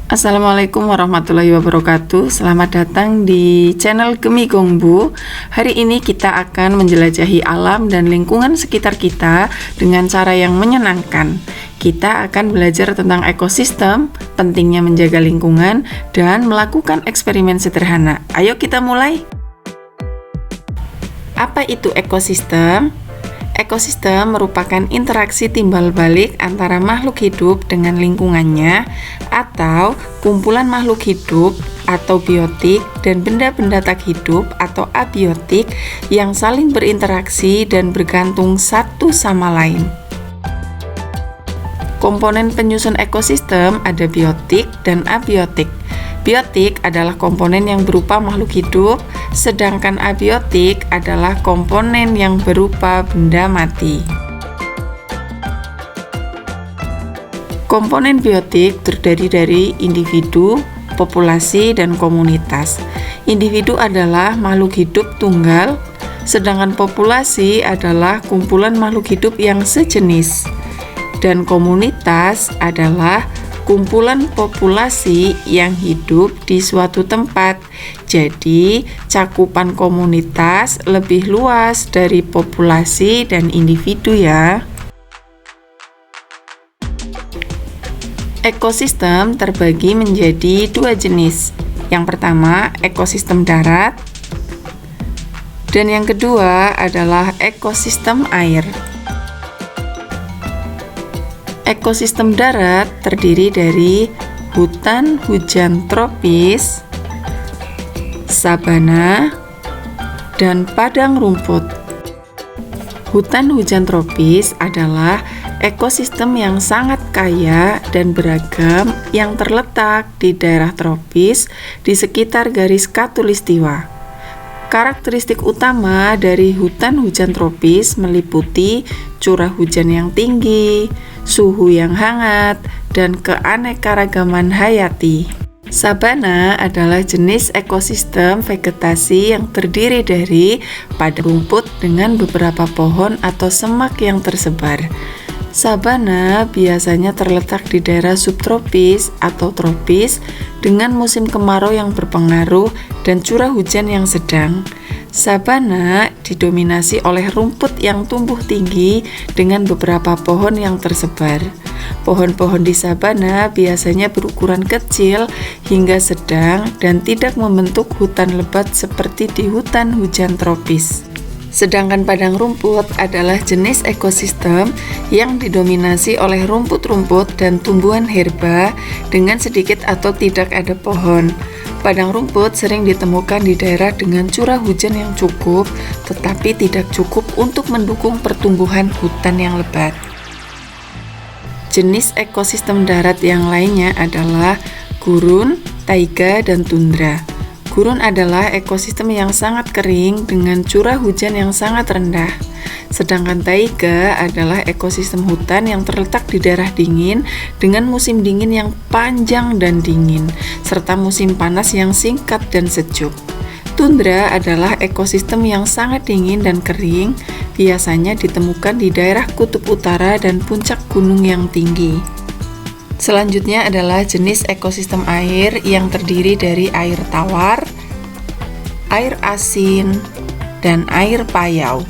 Assalamualaikum warahmatullahi wabarakatuh. Selamat datang di channel Gemi Gongbu. Hari ini kita akan menjelajahi alam dan lingkungan sekitar kita dengan cara yang menyenangkan. Kita akan belajar tentang ekosistem, pentingnya menjaga lingkungan, dan melakukan eksperimen sederhana. Ayo kita mulai. Apa itu ekosistem? Ekosistem merupakan interaksi timbal balik antara makhluk hidup dengan lingkungannya atau kumpulan makhluk hidup atau biotik dan benda-benda tak hidup atau abiotik yang saling berinteraksi dan bergantung satu sama lain. Komponen penyusun ekosistem ada biotik dan abiotik. Biotik adalah komponen yang berupa makhluk hidup, sedangkan abiotik adalah komponen yang berupa benda mati. Komponen biotik terdiri dari individu, populasi, dan komunitas. Individu adalah makhluk hidup tunggal, sedangkan populasi adalah kumpulan makhluk hidup yang sejenis. Dan komunitas adalah kumpulan populasi yang hidup di suatu tempat. Jadi, cakupan komunitas lebih luas dari populasi dan individu ya. Ekosistem terbagi menjadi dua jenis. Yang pertama, ekosistem darat, dan yang kedua adalah ekosistem air. Ekosistem darat terdiri dari hutan hujan tropis, sabana, dan padang rumput. Hutan hujan tropis adalah ekosistem yang sangat kaya dan beragam yang terletak di daerah tropis di sekitar garis khatulistiwa. Karakteristik utama dari hutan hujan tropis meliputi curah hujan yang tinggi, suhu yang hangat, dan keanekaragaman hayati. Sabana adalah jenis ekosistem vegetasi yang terdiri dari padang rumput dengan beberapa pohon atau semak yang tersebar. Sabana biasanya terletak di daerah subtropis atau tropis dengan musim kemarau yang berpengaruh dan curah hujan yang sedang. Sabana didominasi oleh rumput yang tumbuh tinggi dengan beberapa pohon yang tersebar. Pohon-pohon di sabana biasanya berukuran kecil hingga sedang dan tidak membentuk hutan lebat seperti di hutan hujan tropis. Sedangkan padang rumput adalah jenis ekosistem yang didominasi oleh rumput-rumput dan tumbuhan herba dengan sedikit atau tidak ada pohon. Padang rumput sering ditemukan di daerah dengan curah hujan yang cukup, tetapi tidak cukup untuk mendukung pertumbuhan hutan yang lebat. Jenis ekosistem darat yang lainnya adalah gurun, taiga, dan tundra. Gurun adalah ekosistem yang sangat kering dengan curah hujan yang sangat rendah. Sedangkan taiga adalah ekosistem hutan yang terletak di daerah dingin dengan musim dingin yang panjang dan dingin, serta musim panas yang singkat dan sejuk. Tundra adalah ekosistem yang sangat dingin dan kering, biasanya ditemukan di daerah kutub utara dan puncak gunung yang tinggi. Selanjutnya adalah jenis ekosistem air yang terdiri dari air tawar, air asin, dan air payau.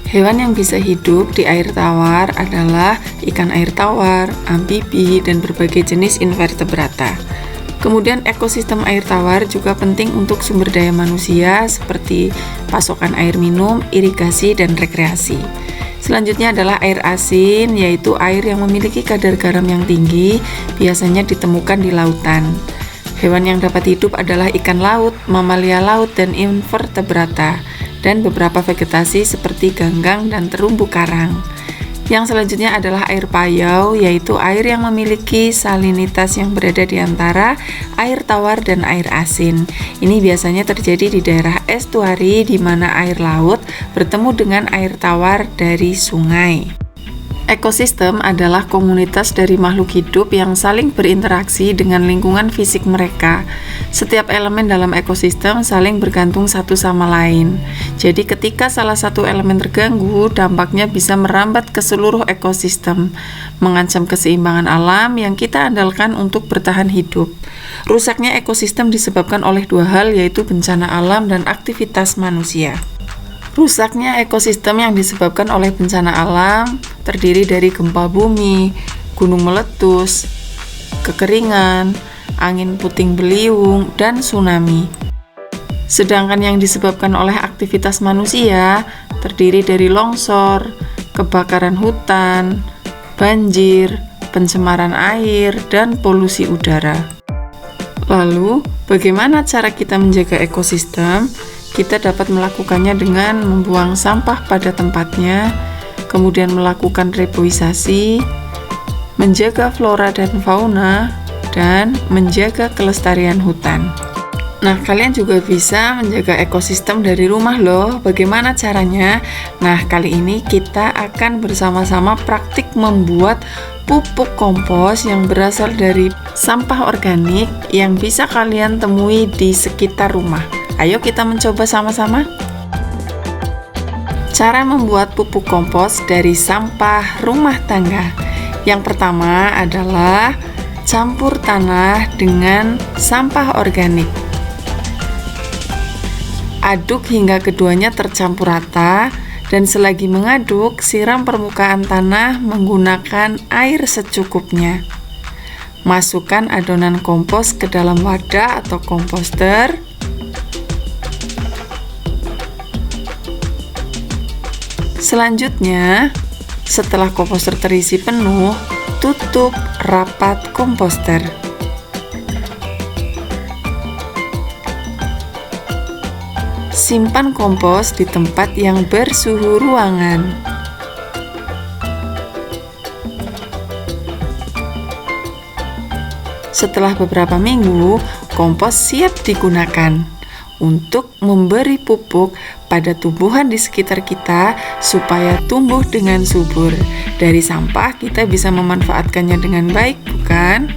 Hewan yang bisa hidup di air tawar adalah ikan air tawar, amfibi, dan berbagai jenis invertebrata. Kemudian ekosistem air tawar juga penting untuk sumber daya manusia seperti pasokan air minum, irigasi, dan rekreasi. Selanjutnya adalah air asin, yaitu air yang memiliki kadar garam yang tinggi, biasanya ditemukan di lautan. Hewan yang dapat hidup adalah ikan laut, mamalia laut, dan invertebrata, dan beberapa vegetasi seperti ganggang dan terumbu karang. Yang selanjutnya adalah air payau, yaitu air yang memiliki salinitas yang berada di antara air tawar dan air asin. Ini biasanya terjadi di daerah estuari di mana air laut bertemu dengan air tawar dari sungai. Ekosistem adalah komunitas dari makhluk hidup yang saling berinteraksi dengan lingkungan fisik mereka. Setiap elemen dalam ekosistem saling bergantung satu sama lain. Jadi ketika salah satu elemen terganggu, dampaknya bisa merambat ke seluruh ekosistem, mengancam keseimbangan alam yang kita andalkan untuk bertahan hidup. Rusaknya ekosistem disebabkan oleh dua hal, yaitu bencana alam dan aktivitas manusia. Rusaknya ekosistem yang disebabkan oleh bencana alam terdiri dari gempa bumi, gunung meletus, kekeringan, angin puting beliung, dan tsunami. Sedangkan yang disebabkan oleh aktivitas manusia terdiri dari longsor, kebakaran hutan, banjir, pencemaran air, dan polusi udara. Lalu, bagaimana cara kita menjaga ekosistem? Kita dapat melakukannya dengan membuang sampah pada tempatnya, kemudian melakukan reboisasi, menjaga flora dan fauna, dan menjaga kelestarian hutan. Nah, kalian juga bisa menjaga ekosistem dari rumah loh. Bagaimana caranya? Nah, kali ini kita akan bersama-sama praktik membuat pupuk kompos yang berasal dari sampah organik yang bisa kalian temui di sekitar rumah. Ayo kita mencoba sama-sama. Cara membuat pupuk kompos dari sampah rumah tangga. Yang pertama adalah campur tanah dengan sampah organik. Aduk hingga keduanya tercampur rata, dan selagi mengaduk, siram permukaan tanah menggunakan air secukupnya. Masukkan adonan kompos ke dalam wadah atau komposter. Selanjutnya, setelah komposter terisi penuh, tutup rapat komposter. Simpan kompos di tempat yang bersuhu ruangan. Setelah beberapa minggu, kompos siap digunakan untuk memberi pupuk pada tumbuhan di sekitar kita supaya tumbuh dengan subur. Dari sampah kita bisa memanfaatkannya dengan baik, bukan?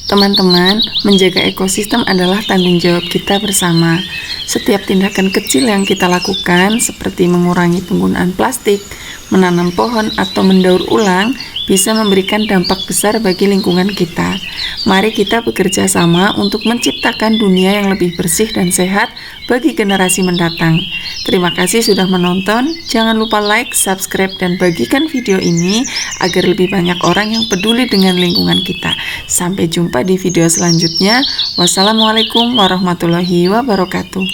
Teman-teman, menjaga ekosistem adalah tanggung jawab kita bersama. Setiap tindakan kecil yang kita lakukan, seperti mengurangi penggunaan plastik, menanam pohon, atau mendaur ulang, bisa memberikan dampak besar bagi lingkungan kita. Mari kita bekerja sama untuk menciptakan dunia yang lebih bersih dan sehat bagi generasi mendatang. Terima kasih sudah menonton. Jangan lupa like, subscribe, dan bagikan video ini agar lebih banyak orang yang peduli dengan lingkungan kita. Sampai jumpa di video selanjutnya. Wassalamualaikum warahmatullahi wabarakatuh.